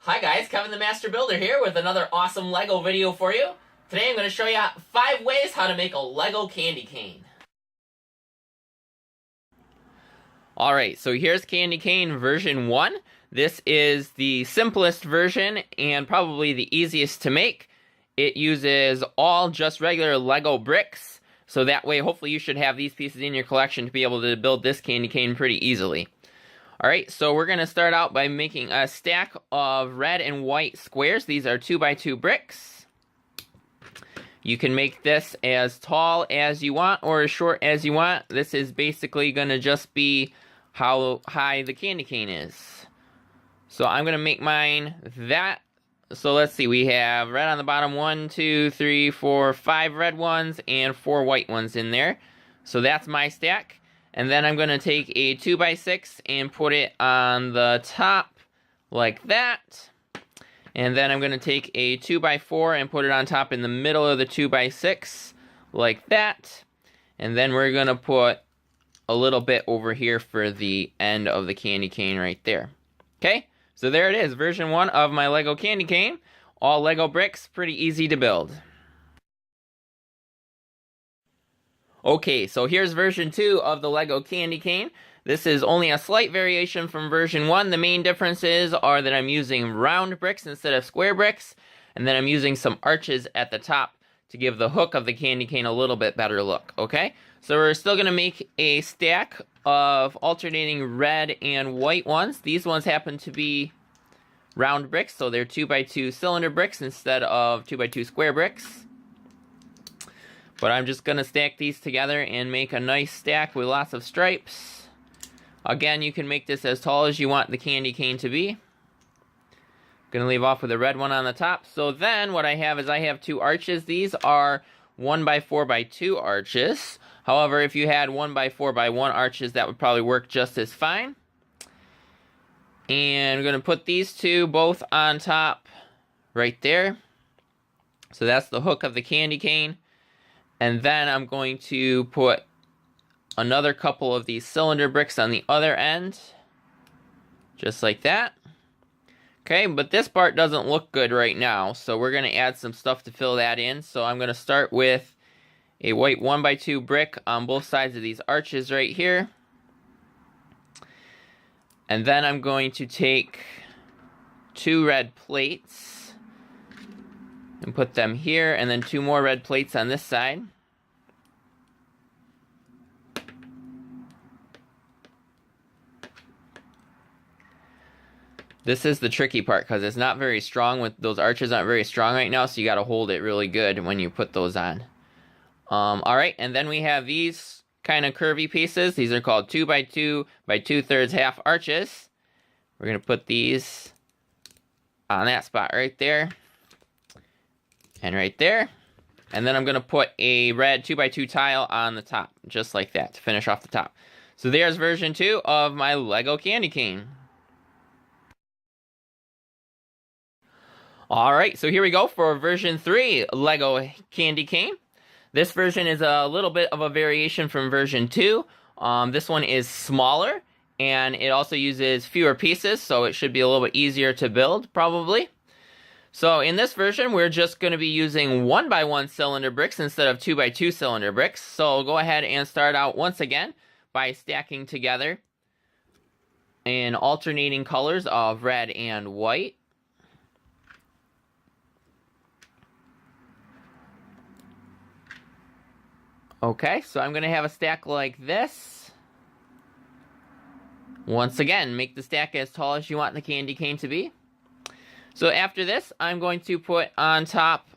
Hi guys, Kevin the Master Builder here with another awesome Lego video for you. Today I'm going to show you 5 ways how to make a Lego candy cane. Alright, so here's Candy Cane version 1. This is the simplest version and probably the easiest to make. It uses all just regular Lego bricks, so that way hopefully you should have these pieces in your collection to be able to build this candy cane pretty easily. Alright, so we're going to start out by making a stack of red and white squares. These are 2x2 bricks. You can make this as tall as you want or as short as you want. This is basically going to just be how high the candy cane is. So I'm going to make mine that. So let's see, we have red on the bottom, 1, 2, 3, 4, 5 red ones and 4 white ones in there. So that's my stack. And then I'm going to take a 2x6 and put it on the top like that. And then I'm going to take a 2x4 and put it on top in the middle of the 2x6 like that. And then we're going to put a little bit over here for the end of the candy cane right there. Okay, so there it is, version 1 of my Lego candy cane. All Lego bricks, pretty easy to build. Okay, so here's version 2 of the Lego candy cane. This is only a slight variation from version 1. The main differences are that I'm using round bricks instead of square bricks, and then I'm using some arches at the top to give the hook of the candy cane a little bit better look, okay? So we're still going to make a stack of alternating red and white ones. These ones happen to be round bricks, so they're 2x2 cylinder bricks instead of 2x2 square bricks. But I'm just going to stack these together and make a nice stack with lots of stripes. Again, you can make this as tall as you want the candy cane to be. Going to leave off with a red one on the top. So then what I have is I have 2 arches. These are 1x4x2 arches. However, if you had 1x4x1 arches, that would probably work just as fine. And I'm going to put these 2 both on top right there. So that's the hook of the candy cane. And then I'm going to put another couple of these cylinder bricks on the other end. Just like that. Okay, but this part doesn't look good right now, so we're going to add some stuff to fill that in. So I'm going to start with a white 1x2 brick on both sides of these arches right here. And then I'm going to take 2 red plates and put them here, and then 2 more red plates on this side. This is the tricky part because it's not very strong. With those arches aren't very strong right now, so you got to hold it really good when you put those on. Alright, and then we have these kind of curvy pieces. These are called 2x2 by 2/3 half arches. We're going to put these on that spot right there. And right there. And then I'm going to put a red 2x2 tile on the top, just like that, to finish off the top. So there's version 2 of my Lego candy cane. Alright, so here we go for version 3 Lego candy cane. This version is a little bit of a variation from version 2. This one is smaller, and it also uses fewer pieces, so it should be a little bit easier to build, probably. So in this version, we're just going to be using 1x1 cylinder bricks instead of 2x2 cylinder bricks. So go ahead and start out once again by stacking together in alternating colors of red and white. Okay, so I'm going to have a stack like this. Once again, make the stack as tall as you want the candy cane to be. So after this, I'm going to put on top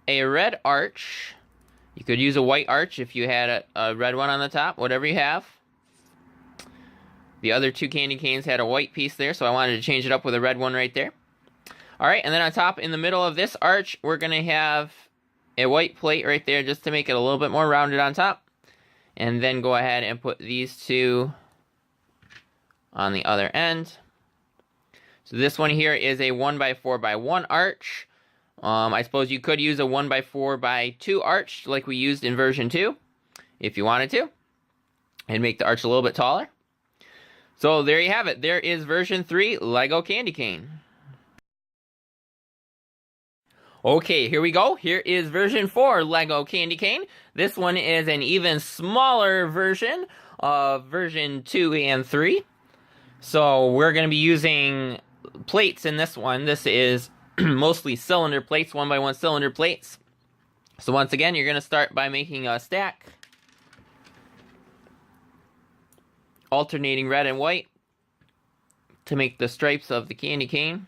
a red arch. You could use a white arch if you had a red one on the top, whatever you have. The other 2 candy canes had a white piece there, so I wanted to change it up with a red one right there. Alright, and then on top, in the middle of this arch, we're going to have a white plate right there just to make it a little bit more rounded on top. And then go ahead and put these 2 on the other end. So this one here is a 1x4x1 arch. I suppose you could use a 1x4x2 arch like we used in version 2 if you wanted to, and make the arch a little bit taller. So there you have it. There is version 3 Lego Candy Cane. Okay, here we go. Here is version 4 Lego Candy Cane. This one is an even smaller version of version 2 and 3. So we're going to be using plates in this one. This is mostly cylinder plates, 1x1 cylinder plates. So once again, you're going to start by making a stack, alternating red and white to make the stripes of the candy cane.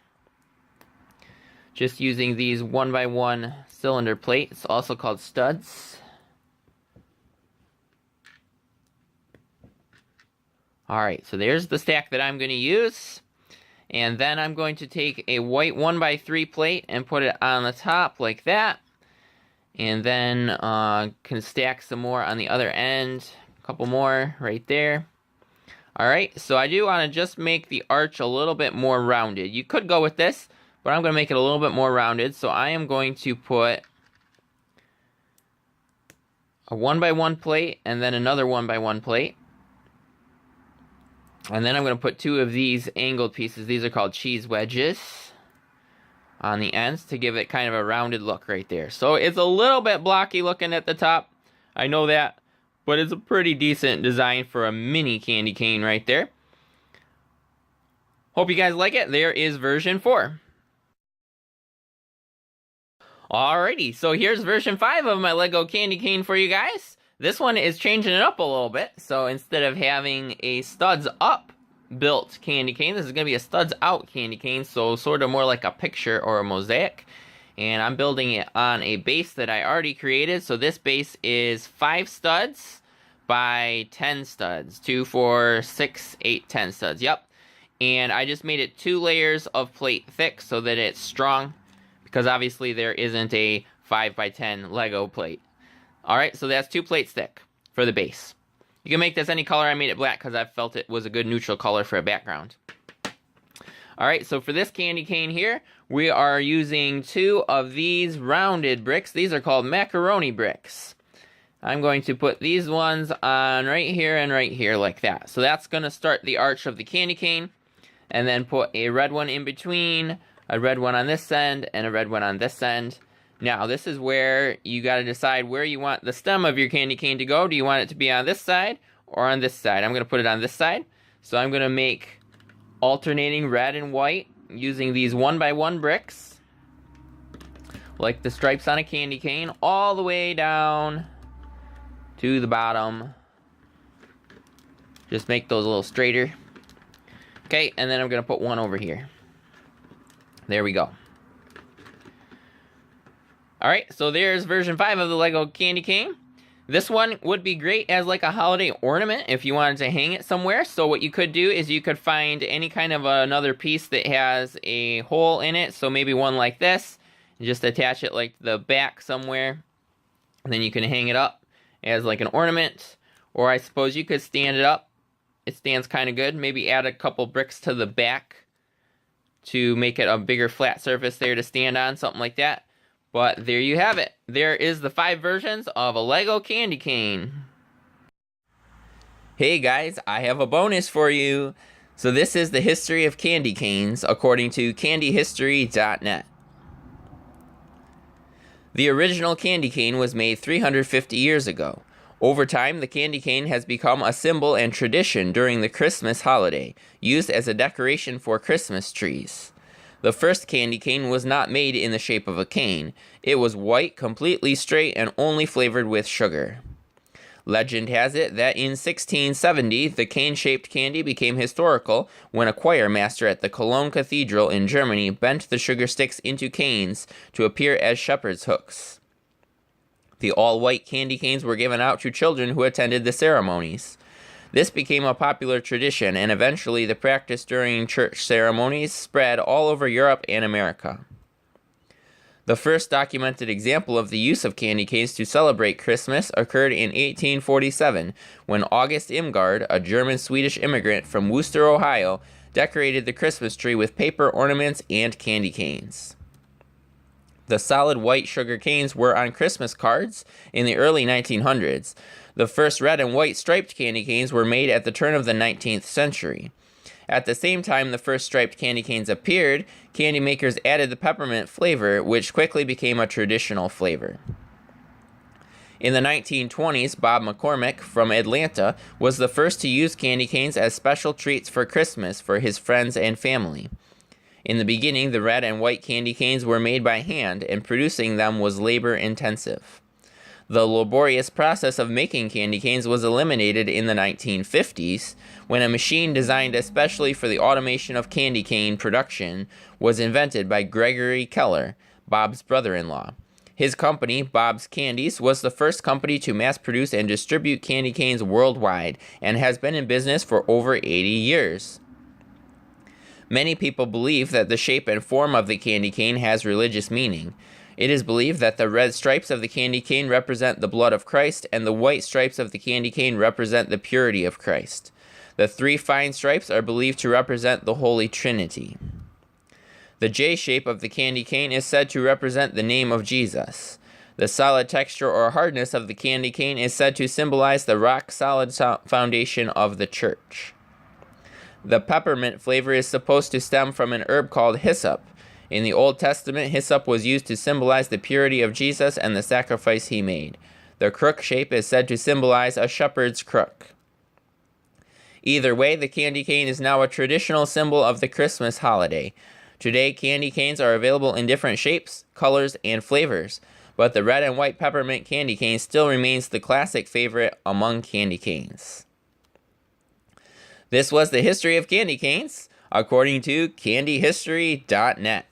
Just using these 1x1 cylinder plates, also called studs. Alright, so there's the stack that I'm going to use. And then I'm going to take a white 1x3 plate and put it on the top like that. And then can stack some more on the other end. A couple more right there. Alright, so I do want to just make the arch a little bit more rounded. You could go with this, but I'm going to make it a little bit more rounded. So I am going to put a 1x1 plate and then another 1x1 plate. And then I'm going to put 2 of these angled pieces. These are called cheese wedges on the ends to give it kind of a rounded look right there. So it's a little bit blocky looking at the top. I know that, but it's a pretty decent design for a mini candy cane right there. Hope you guys like it. There is version 4. Alrighty, so here's version 5 of my Lego candy cane for you guys. This one is changing it up a little bit. So instead of having a studs up built candy cane, this is going to be a studs out candy cane. So sort of more like a picture or a mosaic. And I'm building it on a base that I already created. So this base is 5 studs by 10 studs. 2, 4, 6, 8, 10 studs. Yep. And I just made it 2 layers of plate thick so that it's strong. Because obviously there isn't a 5x10 Lego plate. Alright, so that's 2 plates thick for the base. You can make this any color. I made it black because I felt it was a good neutral color for a background. Alright, so for this candy cane here, we are using 2 of these rounded bricks. These are called macaroni bricks. I'm going to put these ones on right here and right here like that. So that's going to start the arch of the candy cane. And then put a red one in between, a red one on this end, and a red one on this end. Now, this is where you got to decide where you want the stem of your candy cane to go. Do you want it to be on this side or on this side? I'm going to put it on this side. So I'm going to make alternating red and white using these 1x1 bricks, like the stripes on a candy cane, all the way down to the bottom. Just make those a little straighter. Okay, and then I'm going to put one over here. There we go. Alright, so there's version 5 of the Lego candy cane. This one would be great as like a holiday ornament if you wanted to hang it somewhere. So what you could do is you could find any kind of another piece that has a hole in it. So maybe one like this. And just attach it like the back somewhere. And then you can hang it up as like an ornament. Or I suppose you could stand it up. It stands kind of good. Maybe add a couple bricks to the back to make it a bigger flat surface there to stand on. Something like that. But there you have it. There is the 5 versions of a Lego candy cane. Hey guys, I have a bonus for you. So this is the history of candy canes according to candyhistory.net. The original candy cane was made 350 years ago. Over time, the candy cane has become a symbol and tradition during the Christmas holiday, used as a decoration for Christmas trees. The first candy cane was not made in the shape of a cane. It was white, completely straight, and only flavored with sugar. Legend has it that in 1670, the cane-shaped candy became historical when a choir master at the Cologne Cathedral in Germany bent the sugar sticks into canes to appear as shepherd's hooks. The all-white candy canes were given out to children who attended the ceremonies. This became a popular tradition, and eventually the practice during church ceremonies spread all over Europe and America. The first documented example of the use of candy canes to celebrate Christmas occurred in 1847, when August Imgard, a German-Swedish immigrant from Wooster, Ohio, decorated the Christmas tree with paper ornaments and candy canes. The solid white sugar canes were on Christmas cards in the early 1900s. The first red and white striped candy canes were made at the turn of the 19th century. At the same time the first striped candy canes appeared, candy makers added the peppermint flavor, which quickly became a traditional flavor. In the 1920s, Bob McCormick from Atlanta was the first to use candy canes as special treats for Christmas for his friends and family. In the beginning, the red and white candy canes were made by hand, and producing them was labor-intensive. The laborious process of making candy canes was eliminated in the 1950s, when a machine designed especially for the automation of candy cane production was invented by Gregory Keller, Bob's brother-in-law. His company, Bob's Candies, was the first company to mass-produce and distribute candy canes worldwide, and has been in business for over 80 years. Many people believe that the shape and form of the candy cane has religious meaning. It is believed that the red stripes of the candy cane represent the blood of Christ, and the white stripes of the candy cane represent the purity of Christ. The 3 fine stripes are believed to represent the Holy Trinity. The J shape of the candy cane is said to represent the name of Jesus. The solid texture or hardness of the candy cane is said to symbolize the rock-solid foundation of the church. The peppermint flavor is supposed to stem from an herb called hyssop. In the Old Testament, hyssop was used to symbolize the purity of Jesus and the sacrifice he made. The crook shape is said to symbolize a shepherd's crook. Either way, the candy cane is now a traditional symbol of the Christmas holiday. Today, candy canes are available in different shapes, colors, and flavors, but the red and white peppermint candy cane still remains the classic favorite among candy canes. This was the history of candy canes, according to candyhistory.net.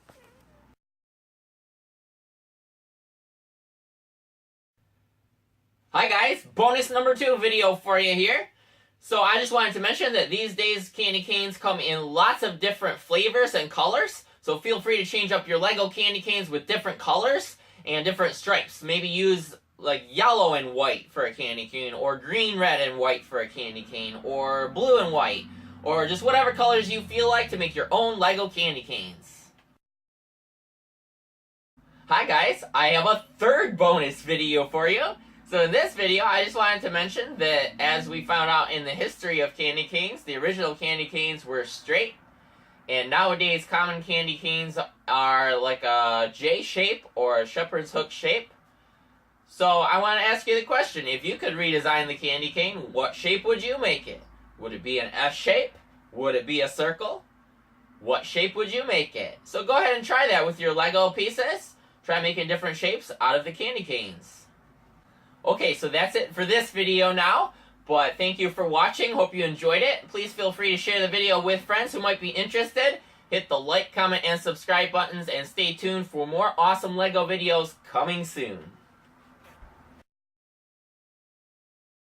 Hi guys, bonus number 2 video for you here. So I just wanted to mention that these days candy canes come in lots of different flavors and colors. So feel free to change up your Lego candy canes with different colors and different stripes. Maybe use like yellow and white for a candy cane, or green, red, and white for a candy cane, or blue and white, or just whatever colors you feel like to make your own Lego candy canes. Hi guys, I have a 3rd bonus video for you. So in this video, I just wanted to mention that as we found out in the history of candy canes, the original candy canes were straight, and nowadays common candy canes are like a J shape or a shepherd's hook shape. So I want to ask you the question, if you could redesign the candy cane, what shape would you make it? Would it be an S shape? Would it be a circle? What shape would you make it? So go ahead and try that with your Lego pieces. Try making different shapes out of the candy canes. Okay, so that's it for this video now. But thank you for watching. Hope you enjoyed it. Please feel free to share the video with friends who might be interested. Hit the like, comment, and subscribe buttons, and stay tuned for more awesome Lego videos coming soon.